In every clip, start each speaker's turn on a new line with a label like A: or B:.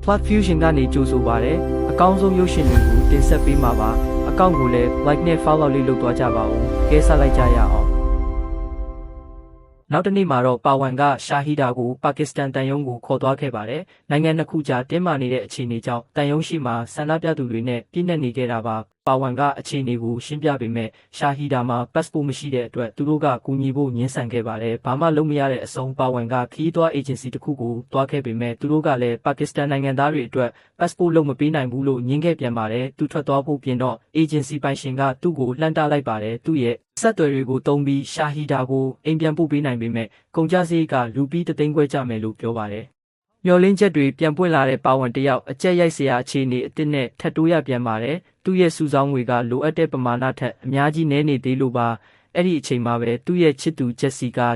A: Plot Fusion ကနေကြိုဆိုပါရစေ။အကောင်းဆုံးရုပ်ရှင်တွေကိုတင်ဆက်ပေးမှာပါ။အကောင့်ကိုလည်း like နဲ့ follow လေးလုပ်သွားကြပါဦး။ကဲဆက်လိုက်ကြရအောင်။နောက်တစ်နေ့မှာတော့ပါဝန်ကရှာဟီဒါကိုပါကစ္စတန်တန်ယုံကိုခေါ်သွားခဲ့ပါတယ်။နိုင်ငံနှစ်ခုကြားတင်းမာနေတဲ့အခြေအနေကြောင့်တန်ယုံရှိမှာဆန္ဒပြသူတွေနဲ့ပြည့်နှက်နေခဲ့တာပါ။ပါဝန်ကအခြေအနေကိုရှင်းပြပေမဲ့ရှာဟီဒါမှာ passport မရှိတဲ့အတွက်သူတို့ကကူညီဖို့ညှင်းဆန်ခဲ့ပါတယ်။ဘာမှလုပ်မရတဲ့အဆုံးပါဝန်ကခီးသွွား agency တစ်ခုကိုတွားခဲ့ပေမဲ့သူတို့ကလည်းပါကစ္စတန်နိုင်ငံသားတွေအတွက် passport လုပ်မပေးနိုင်ဘူးလို့ညင်းခဲ့ပြန်ပါတယ်။သူထွက်သွားဖို့ပြင်တော့ agency ပိုင်ရှင်ကသူ့ကိုလှမ်းတားလိုက်ပါတယ်။သူ့ရဲ့ဆက်သွယ်တွေကိုတုံးပြီးရှာဟီဒါကိုအိမ်ပြန်ပို့ပေးနိုင်ပေမဲ့ကုန်ကျစရိတ်ကလူပြီး3 သိန်းခွဲကျမယ်လို့ပြောပါတယ်။မျော်လင့်ချက်တွေပြန်ပွင့်လာတဲ့ပါဝန်တယောက်အကြက်ရိုက်စရာအခြေအနေအစ်စ်နဲ့ထပ်တိုးရပြန်ပါတယ်။သူ့ရဲ့စုဆောင်းငွေကလိုအပ်တဲ့ပမာဏထက်အများကြီးနည်းနေသေးလို့ပါ။အဲ့ဒီအချိန်မှာပဲသူ့ရဲ့ချစ်သူဂျက်စီကာ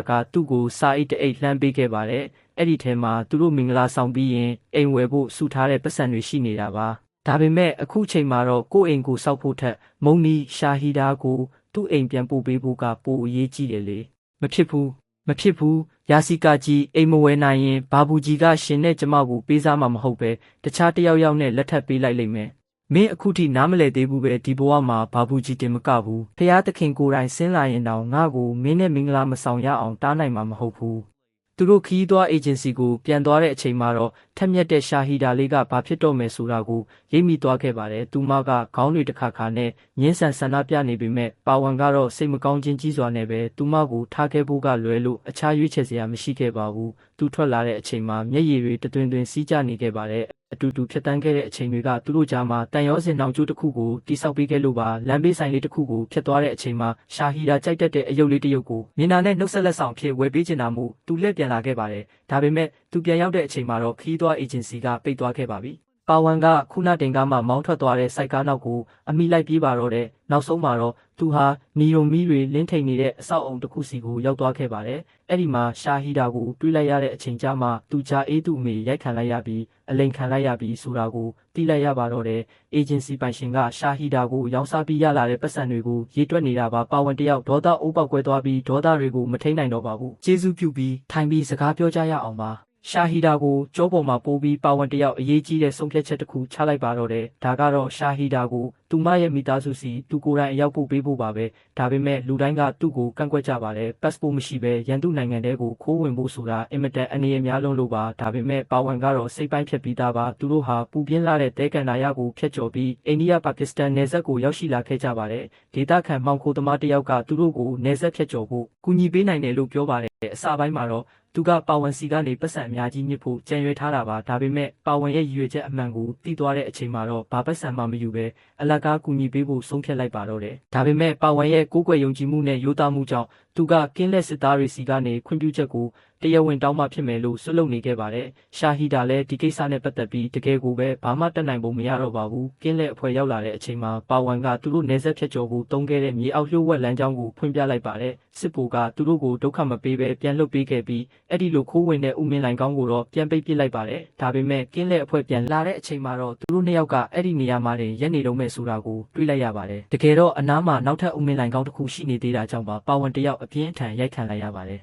A: ကသူ့ကိုစာအိတ်တအိတ်လှမ်းပေးခဲ့ပါတယ်။အဲ့ဒီထဲမှာသူတို့မင်္ဂလာဆောင်ပြီးရင်အိမ်ဝယ်ဖို့စုထားတဲ့ပတ်စံတွေရှိနေတာပါ။ဒါပေမဲ့အခုချိန်မှာတော့ကိုယ့်အိမ်ကိုစောက်ဖို့ထက်မုံနီရှာဟီဒါကိုသူ့အိမ်ပြန်ပို့ပေးဖို့ကပိုအရေးကြီးတယ်လေမဖြစ်ဘူးယာစီကာကြီးအိမ်မဝယ်နိုင်ရင်ဘာဘူးကြီးကရှင်နဲ့ကျမကိုပေးစားမှာမဟုတ်ပဲတခြားတယောက်နဲ့လက်ထပ်ပေးလိုက်လိမ့်မယ်မင်းအခုထိနားမလည်သေးဘူးပဲဒီဘဝမှာဘာဘူးကြီးတင်မကဘူးဖျားသခင်ကိုယ်တိုင်ဆင်းလာရင်တော့ငါ့ကိုမင်းနဲ့မင်္ဂလာမဆောင်ရအောင်တားနိုင်မှာမဟုတ်ဘူးသူတို့ခီးသွွား agency ကိုပြန်သွားတဲ့အချိန်မှာတော့ထက်မြက်တဲ့ရှာဟီဒါလေးကဘာဖြစ်တော့မယ်ဆိုတာကိုရိပ်မိသွားခဲ့ပါတယ်။သူမကခေါင်းတွေတစ်ခါနဲ့ညှင်းဆန်ဆန္ဒပြနေပေမဲ့ပါဝန်ကတော့စိတ်မကောင်းခြင်းကြီးစွာနဲ့ပဲသူမကိုထားခဲ့ဖို့ကလွယ်လို့အခြားရွေးချယ်စရာမရှိခဲ့ပါဘူး။သူထွက်လာတဲ့အချိန်မှာမျက်ရည်တွေတွင်စီးကျနေခဲ့ပါတယ်။အတူတူဖြတ်တန်းခဲ့တဲ့အချိန်တွေကသူတို့ကြားမှာတန်ရောစင်နှောင်ကျိုးတစ်ခုကိုတိဆောက်ပေးခဲ့လို့ပါလမ်းဘေးဆိုင်လေးတစ်ခုကိုဖြတ်သွားတဲ့အချိန်မှာရှာဟီဒါကြိုက်တတ်တဲ့အယုတ်လေးတစ်ယုတ်ကိုမြင်တာနဲ့နှုတ်ဆက်လက်ဆောင်ဖြစ်ဝယ်ပေးချင်တာမို့သူလက်ပြန်လာခဲ့ပါတယ်ဒါပေမဲ့သူပြန်ရောက်တဲ့အချိန်မှာတော့ခီးသွွား agency ကပိတ်သွားခဲ့ပါပြီပါဝန်ကခုနတင်ကားမှမောင်းထွက်သွားတဲ့စိုက်ကားနောက်ကိုအမိလိုက်ပြေးပါတော့တဲ့နောက်ဆုံးမှာတော့သူဟာနီယိုမီတွေလင်းထိန်နေတဲ့အဆောက်အုံတစ်ခုစီကိုရောက်သွားခဲ့ပါတယ်အဲ့ဒီမှာရှာဟီဒါကိုတွေးလိုက်ရတဲ့အချိန်ကြာမှသူဂျာအေးသူ့အမေရိုက်ခံလိုက်ရပြီးအလိန်ခံလိုက်ရပြီးဆိုတာကိုသိလိုက်ရပါတော့တဲ့ agency ပိုင်ရှင်ကရှာဟီဒါကိုရောင်းစားပြီးရလာတဲ့ပတ်စံတွေကိုရေတွက်နေတာပါဝန်တယောက်ဒေါသအိုးပေါက်ကွဲသွားပြီးဒေါသတွေကိုမထိန်နိုင်တော့ပါဘူးကျေးဇူးပြုပြီးထိုင်ပြီးစကားပြောကြရအောင်ပါရှာဟီဒါကိုကြောပေါ်မှာပိုးပြီးပါဝန်တယောက်အရေးကြီးတဲ့ဆုံးဖြတ်ချက်တစ်ခုချလိုက်ပါတော့တယ်ဒါကတော့ရှာဟီဒါကိုသူမရဲ့မိသားစုစီသူကိုယ်တိုင်အရောက်ပို့ပေးဖို့ပါပဲဒါပေမဲ့လူတိုင်းကသူ့ကိုကန့်ကွက်ကြပါတယ် passport မရှိဘဲရန်သူနိုင်ငံတဲကိုခိုးဝင်ဖို့ဆိုတာအင်မတန်အနေအများလုံးလို့ပါဒါပေမဲ့ပါဝန်ကတော့စိတ်ပိုင်းဖြတ်ပြီးသားပါသူတို့ဟာပူပြင်းလာတဲ့တဲကန်နာရကိုဖျက်ကျော်ပြီးအိန္ဒိယပါကစ္စတန်နယ်စပ်ကိုရောက်ရှိလာခဲ့ကြပါတယ်ဒေသခံမှောင်ခိုသမားတယောက်ကသူတို့ကိုနယ်စပ်ဖျက်ကျော်ဖို့ကူညီပေးနိုင်တယ်လို့ပြောပါတယ်အစပိုင်းမှာတော့သူကပါဝန်စီကနေပတ်စံအများကြီးညစ်ဖို့ကြံရွယ်ထားတာပါဒါပေမဲ့ပါဝန်ရဲ့ရည်ရွယ်ချက်အမှန်ကိုသိသွားတဲ့အချိန်မှာတော့ဘာပတ်စံမှမယူပဲအလကားကူညီပေးဖို့ဆုံးဖြတ်လိုက်ပါတော့တယ်ဒါပေမဲ့ပါဝန်ရဲ့ကိုးကွယ်ယုံကြည်မှုနဲ့ရိုးသားမှုကြောင့်သူကကင်းလက်စစ်သားတွေစီကနေခွင့်ပြုချက်ကိုတရားဝင်တောင်းမှဖြစ်မယ်လို့ဆွလုပ်နေခဲ့ပါတယ်ရှာဟီဒါလည်းဒီကိစ္စနဲ့ပတ်သက်ပြီးတကယ်ကိုပဲဘာမှတက်နိုင်ပုံမရတော့ပါဘူးကင်းလက်အဖွဲ့ရောက်လာတဲ့အချိန်မှာပါဝန်ကသူတို့နေဆက်ဖြတ်ကျော်ဖို့တုံးခဲ့တဲ့မြေအောက်လျှို့ဝှက်လမ်းကြောင်းကိုဖွင့်ပြလိုက်ပါတယ်စစ်ဗိုလ်ကသူတို့ကိုဒုက္ခမပေးဘဲပြန်လွတ်ပေးခဲ့ပြီးအဲ့ဒီလိုခိုးဝင်တဲ့ဦးမင်းလိုင်ကောင်းကိုတော့ပြန်ပိတ်ပစ်လိုက်ပါတယ်ဒါပေမဲ့ကင်းလက်အဖွဲ့ပြန်လာတဲ့အချိန်မှာတော့သူတို့နှစ်ယောက်ကအဲ့ဒီနေရာမှာရက်နေတော့မဲ့ဆိုတာကိုတွေးလိုက်ရပါတယ်တကယ်တော့အနားမှာနောက်ထပ်ဦးမင်းလိုင်ကောင်းတစ်ခုရှိနေသေးတာကြောင့်ပါဝန်တယောက်အပြင်းအထန်ရိုက်ခံလိုက်ရပါတယ်